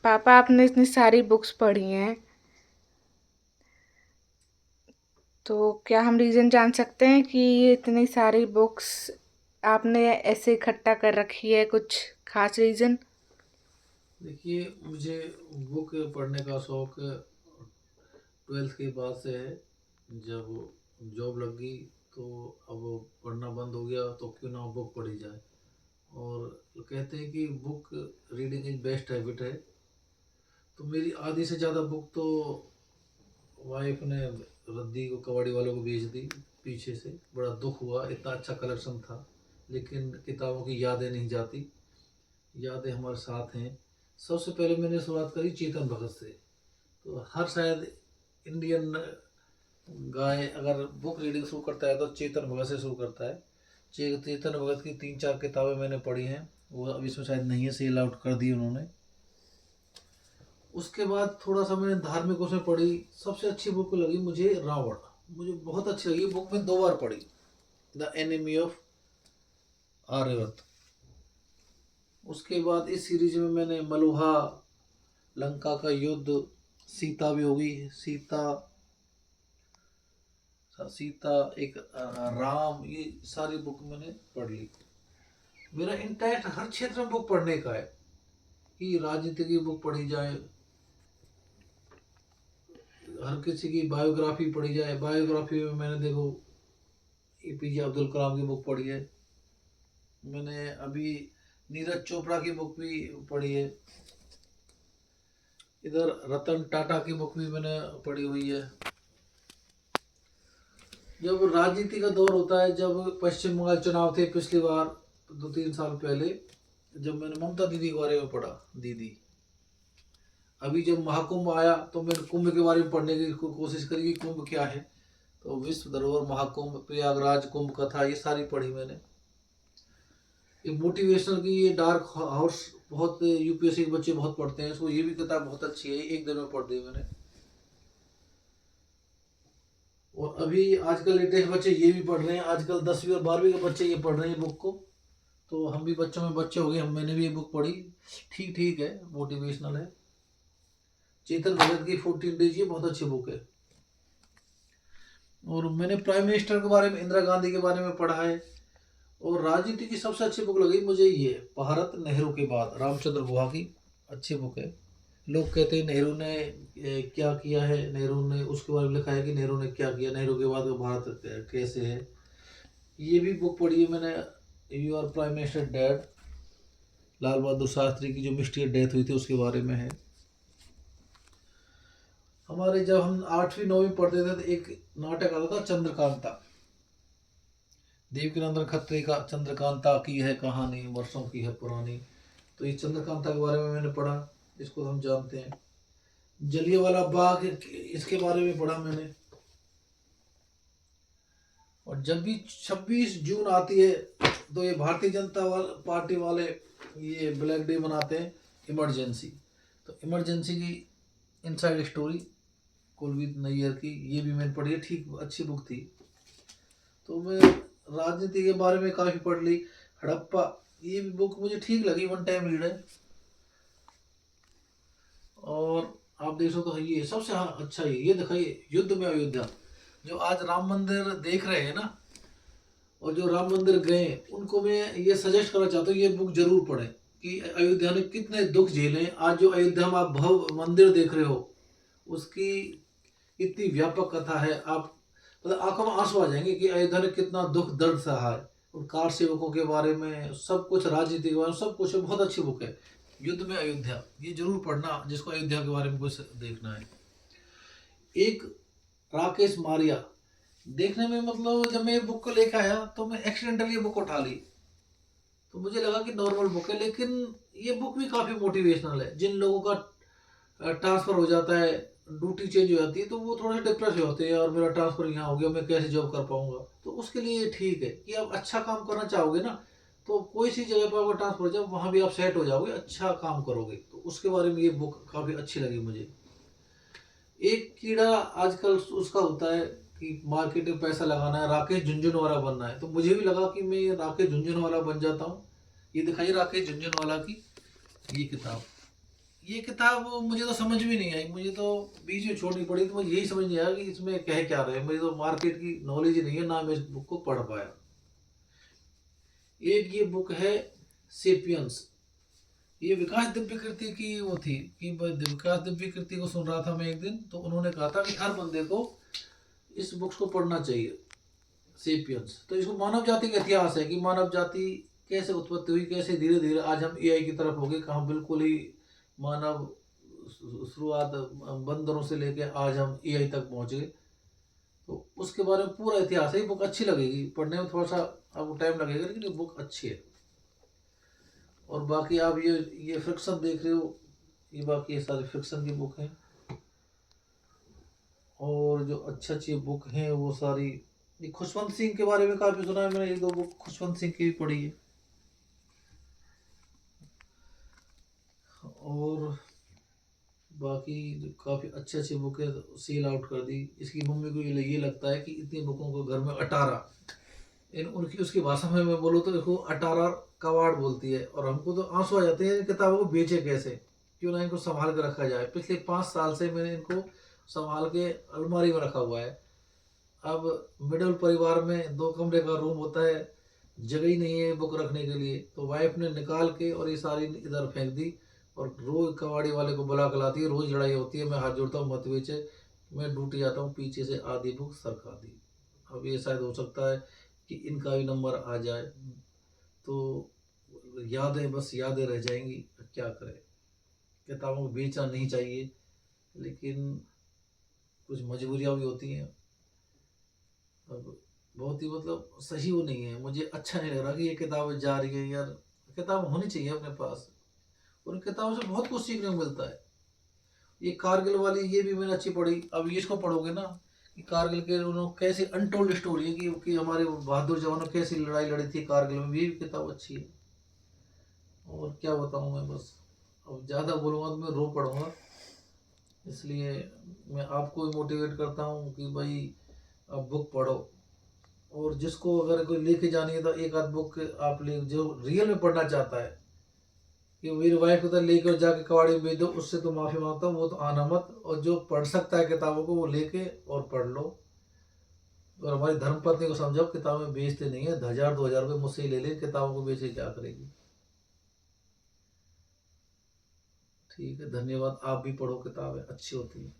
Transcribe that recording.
पापा, आपने इतनी सारी बुक्स पढ़ी हैं, तो क्या हम रीज़न जान सकते हैं कि ये इतनी सारी बुक्स आपने ऐसे इकट्ठा कर रखी है? कुछ खास रीज़न? देखिए, मुझे बुक पढ़ने का शौक 12th के बाद से है। जब जॉब लग गई तो अब पढ़ना बंद हो गया, तो क्यों ना बुक पढ़ी जाए। और कहते हैं कि book reading is best habit है। तो मेरी आधी से ज़्यादा बुक तो वाइफ ने रद्दी को, कबाड़ी वालों को बेच दी। पीछे से बड़ा दुख हुआ, इतना अच्छा कलेक्शन था, लेकिन किताबों की यादें नहीं जाती। यादें हमारे साथ हैं। सबसे पहले मैंने शुरुआत करी चेतन भगत से। तो हर शायद इंडियन गाय अगर बुक रीडिंग शुरू करता है तो चेतन भगत से शुरू करता है। चेतन भगत की 3-4 किताबें मैंने पढ़ी हैं। वो अब इसमें शायद नहीं है, सेल आउट कर दी उन्होंने। उसके बाद थोड़ा सा मैंने धार्मिक उसमें पढ़ी। सबसे अच्छी बुक लगी मुझे रावण। मुझे बहुत अच्छी लगी बुक। में 2 बार पढ़ी, द एनिमी ऑफ आर्यवर्त। उसके बाद इस सीरीज में मैंने मलुहा, लंका का युद्ध, सीता भी होगी, सीता सीता एक राम, ये सारी बुक मैंने पढ़ ली। मेरा इंटेंट हर क्षेत्र में बुक पढ़ने का है, कि राजनीति की बुक पढ़ी जाए, हर किसी की बायोग्राफी पढ़ी जाए। बायोग्राफी में मैंने देखो एपीजे अब्दुल कलाम की बुक पढ़ी है। मैंने अभी नीरज चोपड़ा की बुक भी पढ़ी है। इधर रतन टाटा की बुक भी मैंने पढ़ी हुई है। जब राजनीति का दौर होता है, जब पश्चिम बंगाल चुनाव थे पिछली बार 2-3 साल पहले, जब मैंने ममता दीदी के बारे में पढ़ा, दीदी। अभी जब महाकुंभ आया तो मैंने कुंभ के बारे में पढ़ने की कोशिश करी कि कुंभ क्या है। तो विश्व धरोहर, महाकुंभ, प्रयागराज कुंभ कथा, ये सारी पढ़ी मैंने। ये मोटिवेशनल की, ये डार्क हॉर्स बहुत यूपीएससी के बच्चे बहुत पढ़ते हैं इसको। ये भी किताब बहुत अच्छी है, एक दिन में पढ़ दी मैंने। और अभी आजकल लेटेस्ट बच्चे ये भी पढ़ रहे हैं। आजकल 10वीं और 12वीं के बच्चे ये पढ़ रहे हैं बुक को। तो हम भी बच्चों में बच्चे हो गए, हम मैंने भी ये बुक पढ़ी। ठीक ठीक है, मोटिवेशनल है। चेतन भगत की 14 डेज, ये बहुत अच्छी बुक है। और मैंने प्राइम मिनिस्टर के बारे में, इंदिरा गांधी के बारे में पढ़ा है। और राजनीति की सबसे अच्छी बुक लगी मुझे ये भारत नेहरू के बाद, रामचंद्र गुहा की। अच्छी बुक है। लोग कहते हैं नेहरू ने क्या किया है, नेहरू ने, उसके बारे में लिखा है कि नेहरू ने क्या किया, नेहरू के बाद भारत कैसे है। ये भी बुक पढ़ी है मैंने, your prime minister dead. Lal Bahadur Shastri की जो मिस्टीरियस डेथ हुई थी उसके बारे में है। हमारे जब हम 8वीं 9वीं पढ़ते थे तो एक नाटक आता था चंद्रकांता। देवकीनंदन खत्री का चंद्रकांता की है कहानी, वर्षों की है पुरानी। तो ये चंद्रकांता के बारे में मैंने पढ़ा, इसको हम जानते हैं। जलियांवाला बाग, इसके बारे में पढ़ा मैंने। और जब भी 26 जून आती है तो ये भारतीय जनता पार्टी वाले ये ब्लैक डे मनाते हैं, इमरजेंसी। तो इमरजेंसी की इनसाइड स्टोरी कुलदीप नैयर की, ये भी मैंने पढ़ी है। ठीक अच्छी बुक थी। तो मैं राजनीति के बारे में काफ़ी पढ़ ली। हड़प्पा, ये भी बुक मुझे ठीक लगी, वन टाइम रीड है। और आप देख सकते हो ये सबसे, हाँ अच्छा, ये दिखाइए युद्ध में अयोध्या। जो आज राम मंदिर देख रहे हैं ना, और जो राम मंदिर गए, उनको मैं ये सजेस्ट करना चाहता हूँ ये बुक जरूर पढ़ें, कि अयोध्या ने कितने दुख झेले। आज जो अयोध्या में आप भव्य मंदिर देख रहे हो, उसकी इतनी व्यापक कथा है। आप मतलब आंखों में आंसू आ जाएंगे कि अयोध्या ने कितना दुख दर्द सहा है। उन कार सेवकों के बारे में सब कुछ, राजनीति के बारे में सब कुछ है। बहुत अच्छी बुक है युद्ध में अयोध्या, ये जरूर पढ़ना जिसको अयोध्या के बारे में कुछ देखना है। एक राकेश मारिया, देखने में मतलब जब मैं ये बुक को लेकर आया तो मैं एक्सीडेंटली ये बुक उठा ली। तो मुझे लगा कि नॉर्मल बुक है, लेकिन ये बुक भी काफ़ी मोटिवेशनल है। जिन लोगों का ट्रांसफ़र हो जाता है, ड्यूटी चेंज हो जाती है, तो वो थोड़े डिप्रेस हो जाते हैं, और मेरा ट्रांसफ़र यहाँ हो गया, मैं कैसे जॉब कर पाऊंगा। तो उसके लिए ये ठीक है कि आप अच्छा काम करना चाहोगे ना, तो कोई सी जगह पर आपका ट्रांसफ़र हो जाए, वहाँ भी आप सेट हो जाओगे, अच्छा काम करोगे। तो उसके बारे में ये बुक काफ़ी अच्छी लगी मुझे। एक कीड़ा आजकल उसका होता है कि मार्केट में पैसा लगाना है, राकेश झुंझुनवाला बनना है। तो मुझे भी लगा कि मैं राकेश झुंझुनवाला बन जाता हूँ। ये दिखाइए राकेश झुंझुनवाला की ये किताब। ये किताब मुझे तो समझ भी नहीं आई, मुझे तो बीच में छोड़नी पड़ी, तो मुझे यही समझ नहीं आया कि इसमें कह क्या रहे हैं। मुझे तो मार्केट की नॉलेज ही नहीं है, ना मैं इस बुक को पढ़ पाया। एक ये बुक है सेपियंस, ये विकास दिव्यकीर्ति की वो थी कि विकास दिव्यकीर्ति को सुन रहा था मैं एक दिन, तो उन्होंने कहा था कि हर बंदे को इस बुक्स को पढ़ना चाहिए, सेपियंस। तो इसको मानव जाति का इतिहास है कि मानव जाति कैसे उत्पत्ति हुई, कैसे धीरे धीरे आज हम एआई की तरफ हो गए, कहाँ बिल्कुल ही मानव शुरुआत बंदरों से लेके आज हम एआई तक पहुँच गए। तो उसके बारे में पूरा इतिहास है। ये बुक अच्छी लगेगी पढ़ने में, थोड़ा सा आपको टाइम लगेगा लेकिन ये बुक अच्छी है। और बाकी आप ये फिक्शन देख रहे हो, ये बाकी ये सारी फिक्शन की बुक हैं। और जो अच्छी अच्छी बुक हैं वो सारी, ये खुशवंत सिंह के बारे में काफ़ी सुना है मैंने, एक दो बुक खुशवंत सिंह की भी पढ़ी है। और बाकी जो काफ़ी अच्छी अच्छी बुक है सेल आउट कर दी। इसकी मम्मी को ये लगता है कि इतनी बुकों को घर में अटारा, इन उनकी उसकी भाषा में मैं बोलूँ तो इसको अटारा कवाड़ बोलती है। और हमको तो आंसू आ जाते हैं इन किताबों को बेचे कैसे, क्यों ना इनको संभाल कर रखा जाए। पिछले 5 साल से मैंने इनको संभाल के अलमारी में रखा हुआ है। अब मिडिल परिवार में 2 कमरे का रूम होता है, जगह ही नहीं है बुक रखने के लिए, तो वाइफ ने निकाल के और ये सारी इधर फेंक दी। और रोज कबाड़ी वाले को बुला कर लाती है, रोज लड़ाई होती है, मैं हाथ जोड़ता हूँ मत बेचे, मैं ड्यूटी जाता हूँ, पीछे से आधी बुक सरका दी। अब ये शायद हो सकता है कि इनका भी नंबर आ जाए, तो यादें बस यादें रह जाएंगी, क्या करें। किताबों को बेचना नहीं चाहिए, लेकिन कुछ मजबूरियाँ भी होती हैं। अब बहुत ही मतलब सही वो नहीं है, मुझे अच्छा नहीं लग रहा कि ये किताब जा रही है यार। किताब होनी चाहिए अपने पास, उन किताबों से बहुत कुछ सीखने को मिलता है। ये कारगिल वाली ये भी मैंने अच्छी पढ़ी। अब ये इसको पढ़ोगे ना कि कारगिल के उन्होंने कैसी अनटोल्ड स्टोरी है कि हमारे बहादुर जवानों कैसी लड़ाई लड़ी थी कारगिल में, ये भी किताब अच्छी है। और क्या बताऊँ मैं, बस अब ज़्यादा बोलूँगा तो मैं रो पड़ूँगा। इसलिए मैं आपको मोटिवेट करता हूँ कि भाई आप बुक पढ़ो। और जिसको अगर कोई लेके जानी है तो एक आध बुक आप ले, जो रियल में पढ़ना चाहता है, कि मेरी वाइफ को तो लेकर जाके कबाड़ी में बेच दो, उससे तो माफ़ी मांगता हूँ, वो तो आना मत। और जो पढ़ सकता है किताबों को वो लेके और पढ़ लो। और हमारी धर्मपत्नी को समझाओ किताबें बेचते नहीं है, 1000-2000 रुपये मुझसे ही ले ले, किताबों को बेच के क्या करेगी। ठीक है, धन्यवाद। आप भी पढ़ो, किताबें अच्छी होती हैं।